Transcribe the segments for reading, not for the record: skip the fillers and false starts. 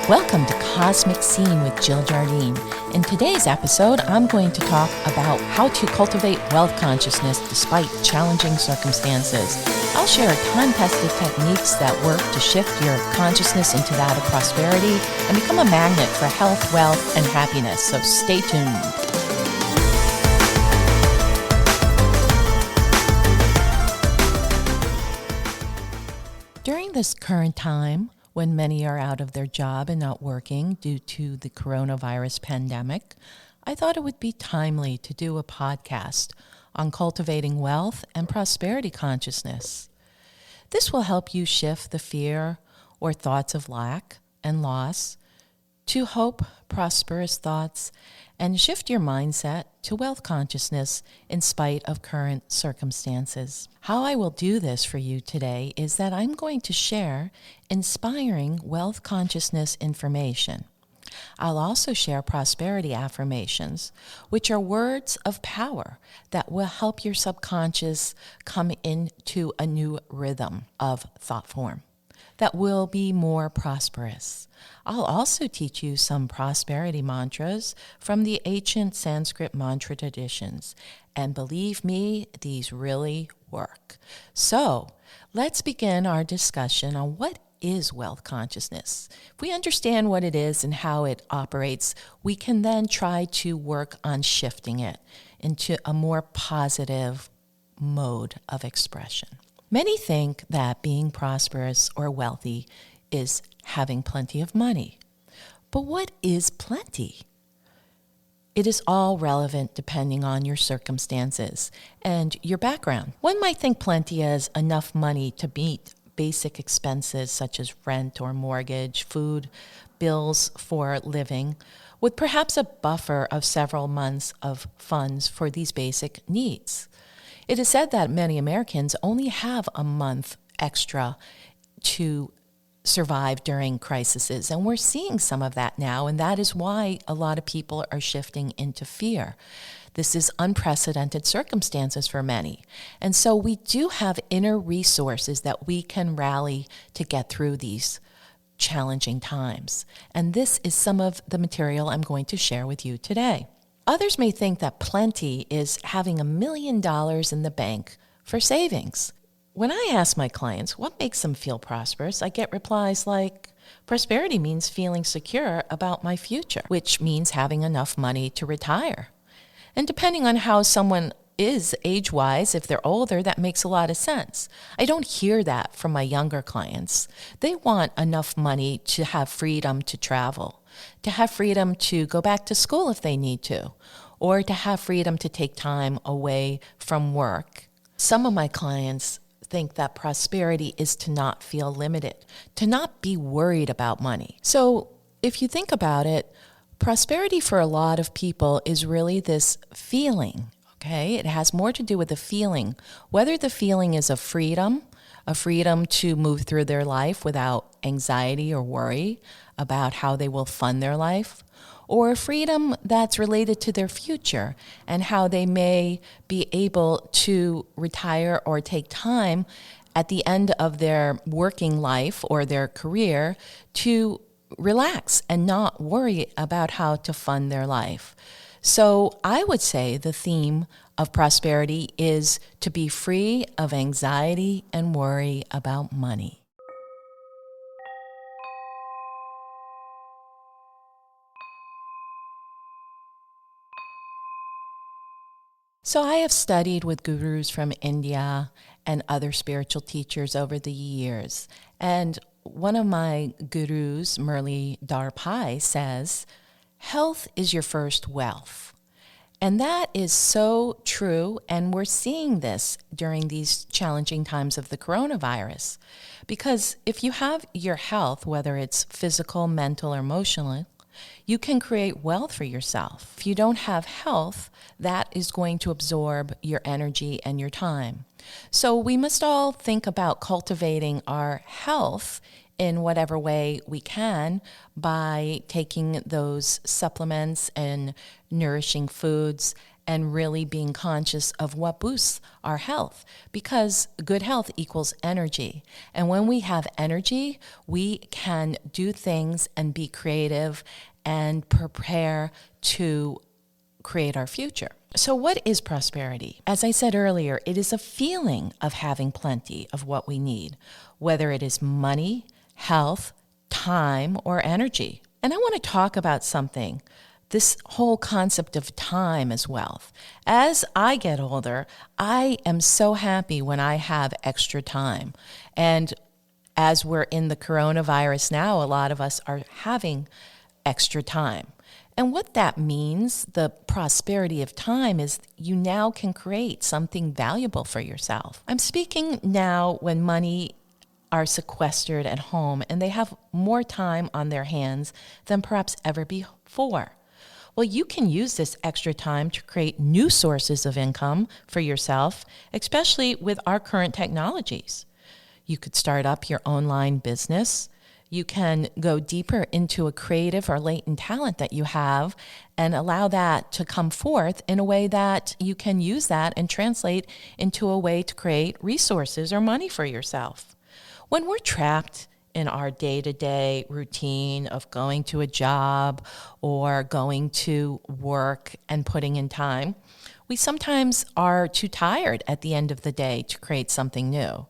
Welcome to Cosmic Scene with Jill Jardine. In today's episode, I'm going to talk about how to cultivate wealth consciousness despite challenging circumstances. I'll share time-tested techniques that work to shift your consciousness into that of prosperity and become a magnet for health, wealth, and happiness. So stay tuned. During this current time, when many are out of their job and not working due to the coronavirus pandemic, I thought it would be timely to do a podcast on cultivating wealth and prosperity consciousness. This will help you shift the fear or thoughts of lack and loss to hope, prosperous thoughts, and shift your mindset to wealth consciousness in spite of current circumstances. How I will do this for you today is that I'm going to share inspiring wealth consciousness information. I'll also share prosperity affirmations, which are words of power that will help your subconscious come into a new rhythm of thought form that will be more prosperous. I'll also teach you some prosperity mantras from the ancient Sanskrit mantra traditions. And believe me, these really work. So let's begin our discussion on what is wealth consciousness. If we understand what it is and how it operates, we can then try to work on shifting it into a more positive mode of expression. Many think that being prosperous or wealthy is having plenty of money. But what is plenty? It is all relevant depending on your circumstances and your background. One might think plenty as enough money to meet basic expenses such as rent or mortgage, food, bills for living, with perhaps a buffer of several months of funds for these basic needs. It is said that many Americans only have a month extra to survive during crises, and we're seeing some of that now, and that is why a lot of people are shifting into fear. This is unprecedented circumstances for many, and so we do have inner resources that we can rally to get through these challenging times, and this is some of the material I'm going to share with you today. Others may think that plenty is having $1 million in the bank for savings. When I ask my clients what makes them feel prosperous, I get replies like, prosperity means feeling secure about my future, which means having enough money to retire. And depending on how someone is age-wise, if they're older, that makes a lot of sense. I don't hear that from my younger clients. They want enough money to have freedom to travel, to have freedom to go back to school if they need to, or to have freedom to take time away from work. Some of my clients think that prosperity is to not feel limited, to not be worried about money. So if you think about it, prosperity for a lot of people is really this feeling, okay? It has more to do with the feeling, whether the feeling is of freedom, a freedom to move through their life without anxiety or worry about how they will fund their life, or a freedom that's related to their future and how they may be able to retire or take time at the end of their working life or their career to relax and not worry about how to fund their life. So I would say the theme of prosperity is to be free of anxiety and worry about money. So I have studied with gurus from India and other spiritual teachers over the years. And one of my gurus, Murli Darpai, says, health is your first wealth. And that is so true, and we're seeing this during these challenging times of the coronavirus. Because if you have your health, whether it's physical, mental, or emotional, you can create wealth for yourself. If you don't have health, that is going to absorb your energy and your time. So we must all think about cultivating our health in whatever way we can by taking those supplements and nourishing foods and really being conscious of what boosts our health, because good health equals energy. And when we have energy, we can do things and be creative and prepare to create our future. So what is prosperity? As I said earlier, it is a feeling of having plenty of what we need, whether it is money, health, time, or energy. And I want to talk about something, this whole concept of time as wealth. As I get older, I am so happy when I have extra time. And as we're in the coronavirus now, a lot of us are having extra time. And what that means, the prosperity of time, is you now can create something valuable for yourself. I'm speaking now when money are sequestered at home and they have more time on their hands than perhaps ever before. Well, you can use this extra time to create new sources of income for yourself, especially with our current technologies. You could start up your online business. You can go deeper into a creative or latent talent that you have and allow that to come forth in a way that you can use that and translate into a way to create resources or money for yourself. When we're trapped in our day-to-day routine of going to a job or going to work and putting in time, we sometimes are too tired at the end of the day to create something new.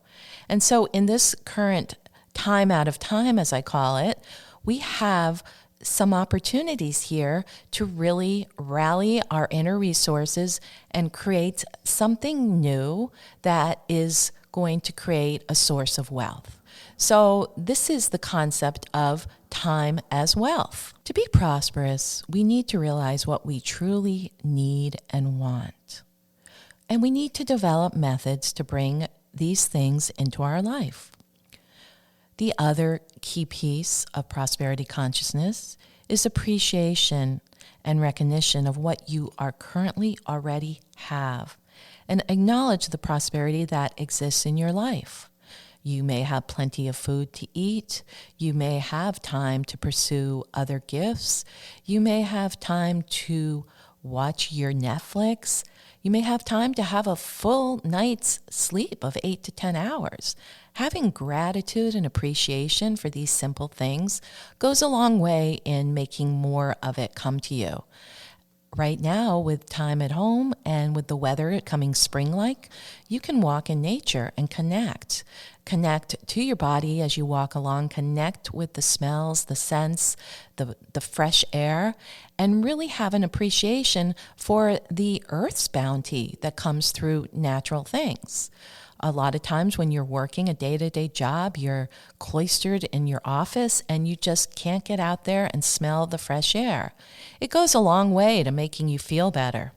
And so in this current time out of time, as I call it, we have some opportunities here to really rally our inner resources and create something new that is going to create a source of wealth. So this is the concept of time as wealth. To be prosperous, we need to realize what we truly need and want. And we need to develop methods to bring these things into our life. The other key piece of prosperity consciousness is appreciation and recognition of what you are currently already have, and acknowledge the prosperity that exists in your life. You may have plenty of food to eat. You may have time to pursue other gifts. You may have time to watch your Netflix. You may have time to have a full night's sleep of 8 to 10 hours. Having gratitude and appreciation for these simple things goes a long way in making more of it come to you. Right now, with time at home and with the weather coming spring-like, you can walk in nature and connect. Connect to your body as you walk along, connect with the smells, the scents, the fresh air, and really have an appreciation for the earth's bounty that comes through natural things. A lot of times when you're working a day-to-day job, you're cloistered in your office and you just can't get out there and smell the fresh air. It goes a long way to making you feel better.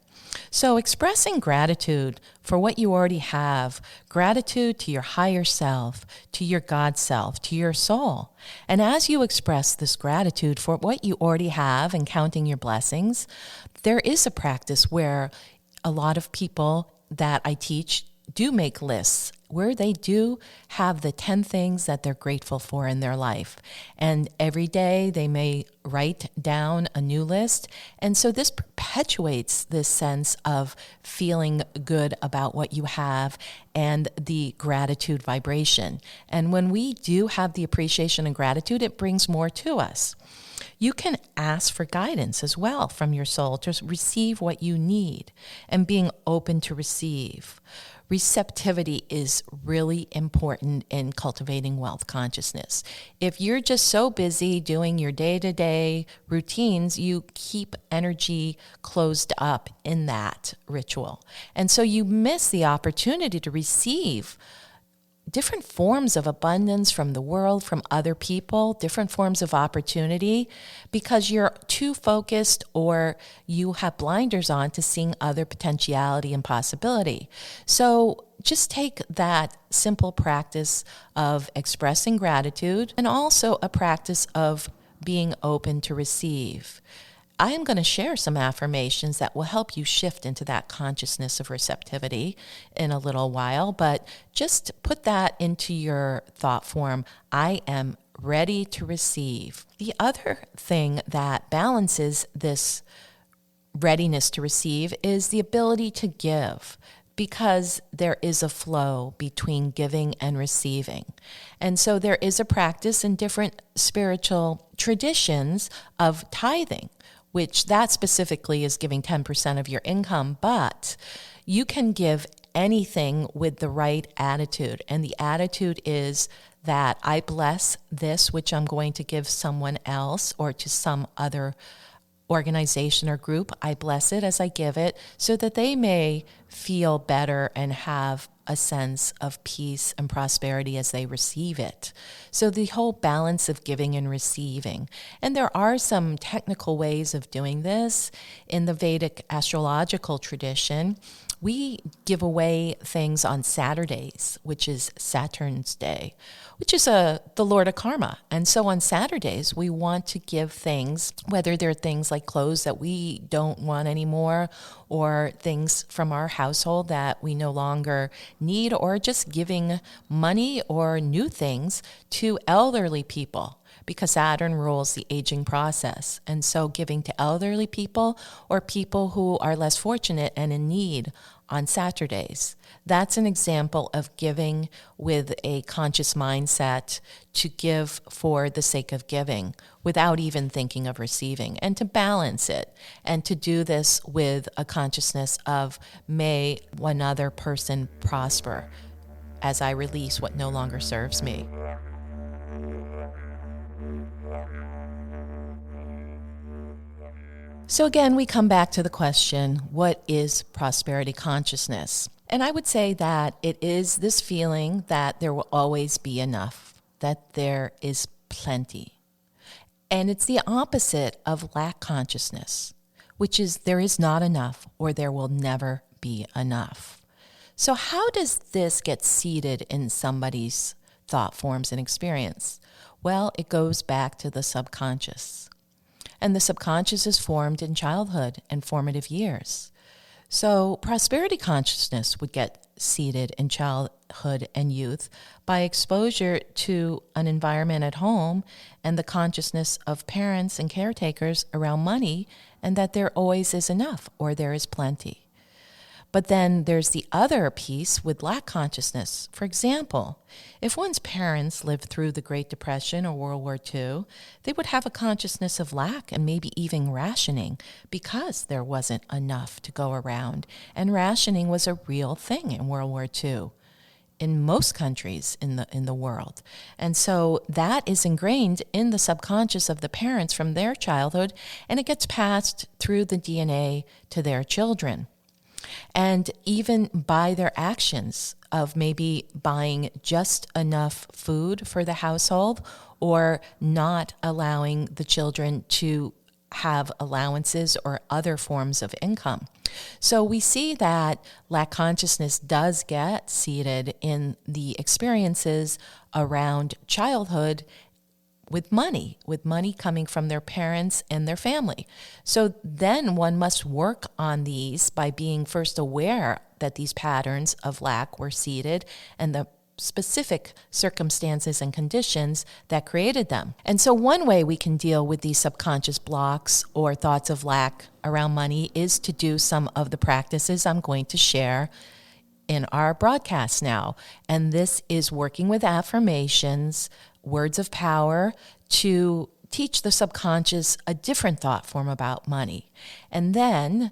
So expressing gratitude for what you already have, gratitude to your higher self, to your God self, to your soul. And as you express this gratitude for what you already have and counting your blessings, there is a practice where a lot of people that I teach do make lists where they do have the 10 things that they're grateful for in their life. And every day they may write down a new list. And so this perpetuates this sense of feeling good about what you have and the gratitude vibration. And when we do have the appreciation and gratitude, it brings more to us. You can ask for guidance as well from your soul to receive what you need and being open to receive. Receptivity is really important in cultivating wealth consciousness. If you're just so busy doing your day-to-day routines, you keep energy closed up in that ritual. And so you miss the opportunity to receive different forms of abundance from the world, from other people, different forms of opportunity, because you're too focused or you have blinders on to seeing other potentiality and possibility. So just take that simple practice of expressing gratitude and also a practice of being open to receive. I am going to share some affirmations that will help you shift into that consciousness of receptivity in a little while, but just put that into your thought form. I am ready to receive. The other thing that balances this readiness to receive is the ability to give, because there is a flow between giving and receiving. And so there is a practice in different spiritual traditions of tithing, which that specifically is giving 10% of your income, but you can give anything with the right attitude. And the attitude is that I bless this which I'm going to give someone else or to some other organization or group. I bless it as I give it so that they may feel better and have a sense of peace and prosperity as they receive it. So the whole balance of giving and receiving. And there are some technical ways of doing this. In the Vedic astrological tradition, we give away things on Saturdays, which is Saturn's day, which is the Lord of Karma. And so on Saturdays, we want to give things, whether they're things like clothes that we don't want anymore, or things from our household that we no longer need, or just giving money or new things to elderly people, because Saturn rules the aging process. And so giving to elderly people or people who are less fortunate and in need on Saturdays. That's an example of giving with a conscious mindset, to give for the sake of giving without even thinking of receiving, and to balance it, and to do this with a consciousness of, may one other person prosper as I release what no longer serves me. So again, we come back to the question, what is prosperity consciousness? And I would say that it is this feeling that there will always be enough, that there is plenty. And it's the opposite of lack consciousness, which is there is not enough, or there will never be enough. So how does this get seated in somebody's thought forms and experience? Well, it goes back to the subconscious. And the subconscious is formed in childhood and formative years. So prosperity consciousness would get seated in childhood and youth by exposure to an environment at home and the consciousness of parents and caretakers around money, and that there always is enough, or there is plenty. But then there's the other piece with lack consciousness. For example, if one's parents lived through the Great Depression or World War II, they would have a consciousness of lack and maybe even rationing, because there wasn't enough to go around. And rationing was a real thing in World War II in most countries in the world. And so that is ingrained in the subconscious of the parents from their childhood, and it gets passed through the DNA to their children. And even by their actions of maybe buying just enough food for the household, or not allowing the children to have allowances or other forms of income. So we see that lack consciousness does get seated in the experiences around childhood with money coming from their parents and their family. So then one must work on these by being first aware that these patterns of lack were seated, and the specific circumstances and conditions that created them. And so one way we can deal with these subconscious blocks or thoughts of lack around money is to do some of the practices I'm going to share in our broadcast now. And this is working with affirmations, words of power, to teach the subconscious a different thought form about money. And then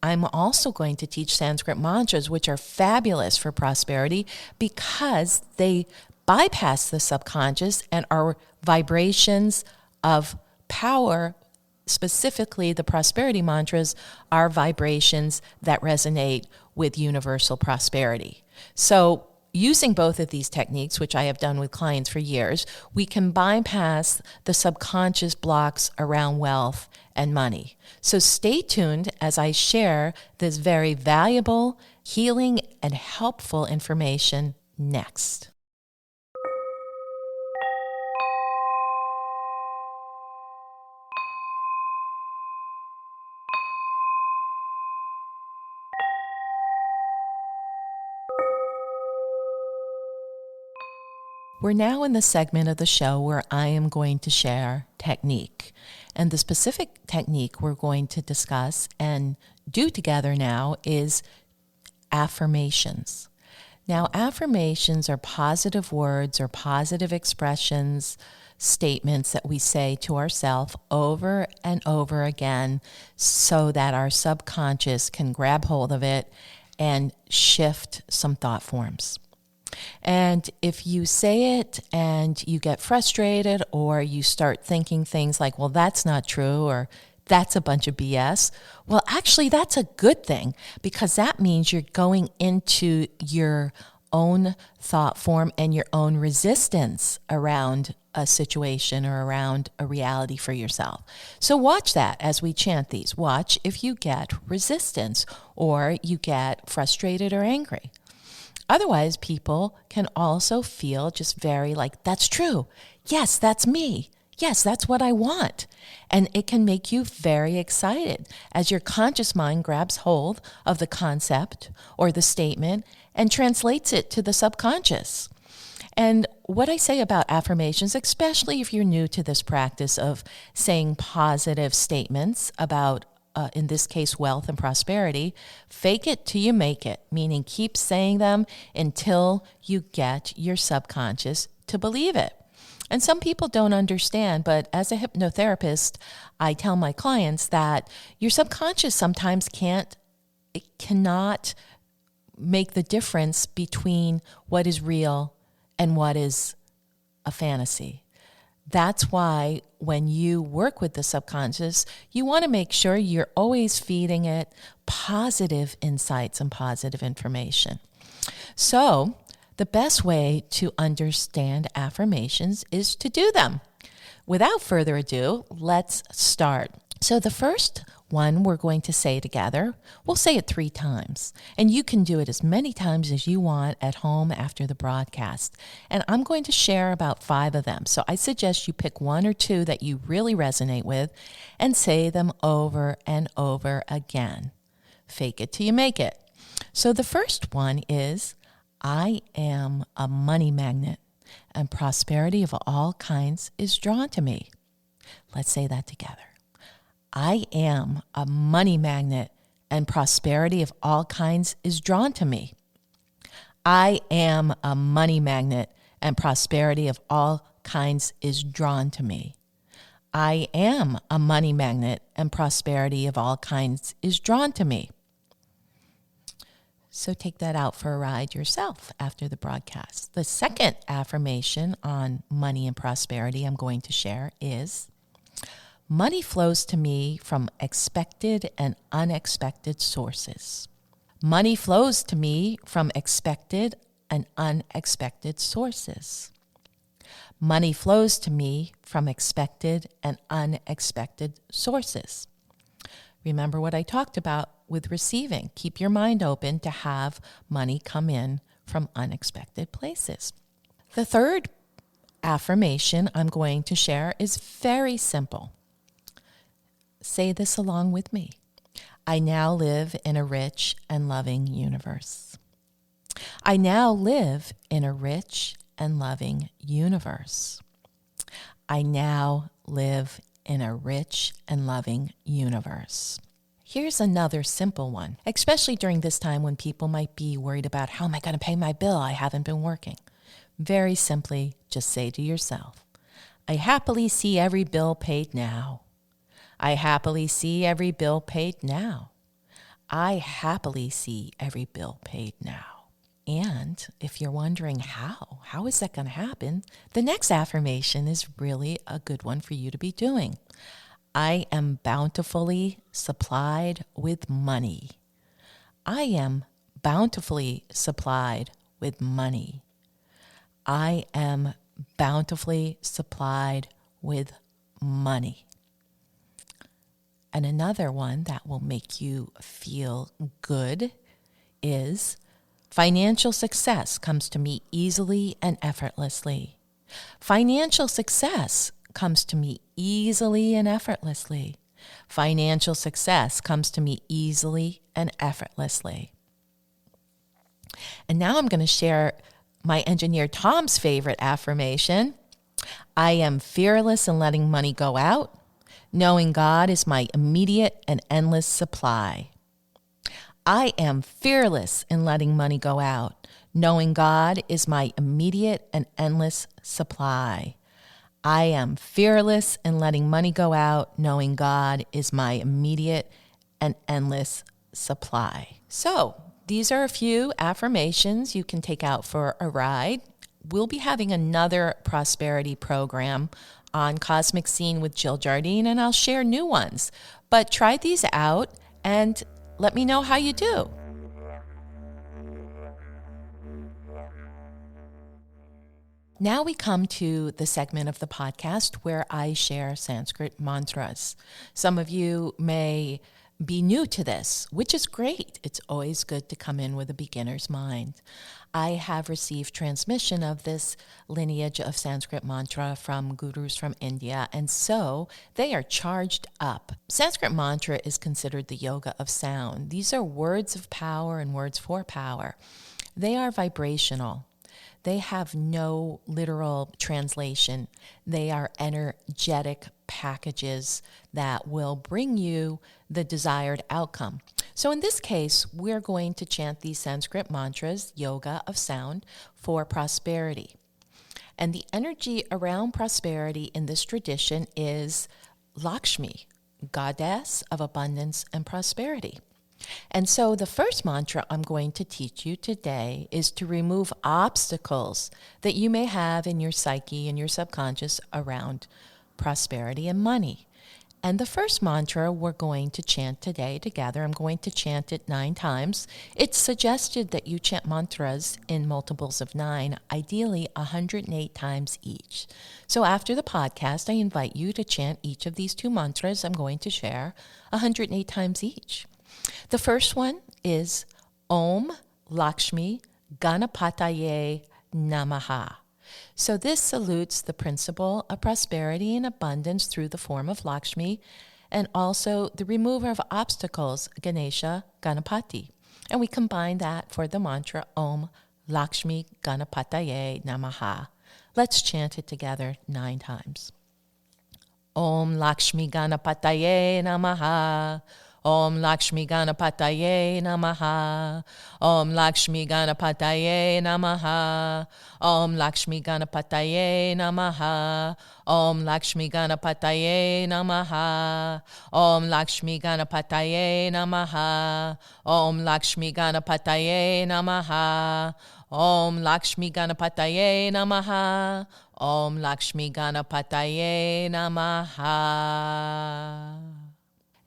I'm also going to teach Sanskrit mantras, which are fabulous for prosperity because they bypass the subconscious and are vibrations of power. Specifically, the prosperity mantras are vibrations that resonate with universal prosperity. So using both of these techniques, which I have done with clients for years, we can bypass the subconscious blocks around wealth and money. So stay tuned as I share this very valuable, healing, and helpful information next. We're now in the segment of the show where I am going to share technique. And the specific technique we're going to discuss and do together now is affirmations. Now, affirmations are positive words or positive expressions, statements that we say to ourselves over and over again so that our subconscious can grab hold of it and shift some thought forms. And if you say it and you get frustrated or you start thinking things like, well, that's not true, or that's a bunch of BS, well, actually, that's a good thing, because that means you're going into your own thought form and your own resistance around a situation or around a reality for yourself. So watch that as we chant these. Watch if you get resistance or you get frustrated or angry. Otherwise, people can also feel just very like, that's true. Yes, that's me. Yes, that's what I want. And it can make you very excited as your conscious mind grabs hold of the concept or the statement and translates it to the subconscious. And what I say about affirmations, especially if you're new to this practice of saying positive statements about, in this case, wealth and prosperity, fake it till you make it, meaning keep saying them until you get your subconscious to believe it. And some people don't understand, but as a hypnotherapist, I tell my clients that your subconscious sometimes cannot make the difference between what is real and what is a fantasy. That's why when you work with the subconscious, you want to make sure you're always feeding it positive insights and positive information. So the best way to understand affirmations is to do them. Without further ado, let's start. So the first one we're going to say together, we'll say it 3 times. And you can do it as many times as you want at home after the broadcast. And I'm going to share about 5 of them. So I suggest you pick 1 or 2 that you really resonate with and say them over and over again. Fake it till you make it. So the first one is, I am a money magnet, and prosperity of all kinds is drawn to me. Let's say that together. I am a money magnet, and prosperity of all kinds is drawn to me. I am a money magnet, and prosperity of all kinds is drawn to me. I am a money magnet, and prosperity of all kinds is drawn to me. So take that out for a ride yourself after the broadcast. The second affirmation on money and prosperity I'm going to share is, money flows to me from expected and unexpected sources. Money flows to me from expected and unexpected sources. Money flows to me from expected and unexpected sources. Remember what I talked about with receiving. Keep your mind open to have money come in from unexpected places. The third affirmation I'm going to share is very simple. Say this along with me. I now live in a rich and loving universe. I now live in a rich and loving universe. I now live in a rich and loving universe. Here's another simple one, especially during this time when people might be worried about, how am I going to pay my bill? I haven't been working. Very simply, just say to yourself, I happily see every bill paid now. I happily see every bill paid now. I happily see every bill paid now. And if you're wondering how is that going to happen? The next affirmation is really a good one for you to be doing. I am bountifully supplied with money. I am bountifully supplied with money. I am bountifully supplied with money. And another one that will make you feel good is, financial success comes to me easily and effortlessly. Financial success comes to me easily and effortlessly. Financial success comes to me easily and effortlessly. And now I'm going to share my engineer Tom's favorite affirmation. I am fearless in letting money go out, knowing God is my immediate and endless supply. I am fearless in letting money go out, knowing God is my immediate and endless supply. I am fearless in letting money go out, knowing God is my immediate and endless supply. So, these are a few affirmations you can take out for a ride. We'll be having another prosperity program on Cosmic Scene with Jill Jardine, and I'll share new ones. But try these out and let me know how you do. Now we come to the segment of the podcast where I share Sanskrit mantras. Some of you may be new to this, which is great. It's always good to come in with a beginner's mind. I have received transmission of this lineage of Sanskrit mantra from gurus from India, and so they are charged up. Sanskrit mantra is considered the yoga of sound. These are words of power and words for power. They are vibrational. They have no literal translation. They are energetic packages that will bring you the desired outcome. So in this case, we're going to chant these Sanskrit mantras, yoga of sound, for prosperity. And the energy around prosperity in this tradition is Lakshmi, goddess of abundance and prosperity. And so the first mantra I'm going to teach you today is to remove obstacles that you may have in your psyche and your subconscious around prosperity and money. And the first mantra we're going to chant today together, I'm going to chant it 9 times. It's suggested that you chant mantras in multiples of 9, ideally 108 times each. So after the podcast, I invite you to chant each of these 2 mantras I'm going to share 108 times each. The first one is Om LAKSHMI-YEI NAMAHA. So this salutes the principle of prosperity and abundance through the form of Lakshmi, and also the remover of obstacles, Ganesha, Ganapati. And we combine that for the mantra Om LAKSHMI-YEI NAMAHA. Let's chant it together 9 times. Om LAKSHMI-YEI NAMAHA. Om LAKSHMI-YEI NAMAHA. Om LAKSHMI-YEI NAMAHA. Om LAKSHMI-YEI NAMAHA. Om LAKSHMI-YEI NAMAHA. Om LAKSHMI-YEI NAMAHA. Om LAKSHMI-YEI NAMAHA. Om LAKSHMI-YEI NAMAHA. Om LAKSHMI-YEI NAMAHA.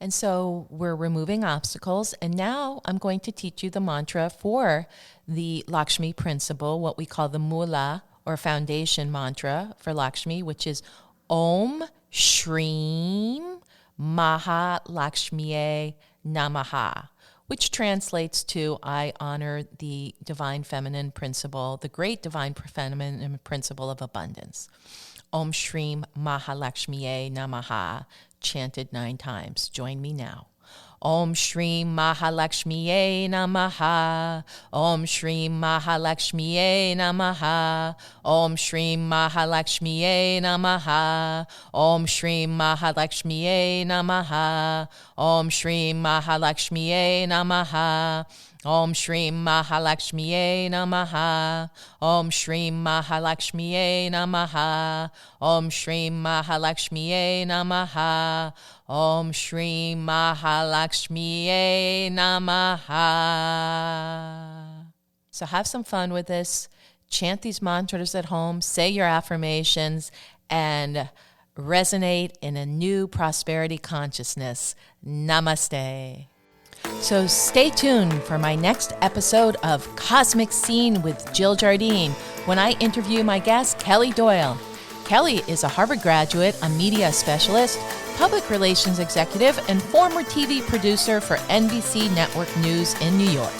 And so we're removing obstacles. And now I'm going to teach you the mantra for the Lakshmi principle, what we call the Mula or foundation mantra for Lakshmi, which is Om SHRIM MAHA LAKSHMI-YEI NAMAHA, which translates to I honor the divine feminine principle, the great divine feminine principle of abundance. Om SHRIM MAHA LAKSHMI-YEI NAMAHA, chanted 9 times. Join me now. Om SHRIM MAHA LAKSHMI-YEI NAMAHA. Om SHRIM MAHA LAKSHMI-YEI NAMAHA. Om SHRIM MAHA LAKSHMI-YEI NAMAHA. Om SHRIM MAHA LAKSHMI-YEI NAMAHA. Om SHRIM MAHA LAKSHMI-YEI NAMAHA. Om SHRIM MAHA LAKSHMI-YEI NAMAHA. Om SHRIM MAHA LAKSHMI-YEI NAMAHA. Om SHRIM MAHA LAKSHMI-YEI NAMAHA. Om SHRIM MAHA LAKSHMI-YEI NAMAHA. So have some fun with this. Chant these mantras at home. Say your affirmations and resonate in a new prosperity consciousness. Namaste. So stay tuned for my next episode of Cosmic Scene with Jill Jardine when I interview my guest, Kelly Doyle. Kelly is a Harvard graduate, a media specialist, public relations executive, and former TV producer for NBC Network News in New York.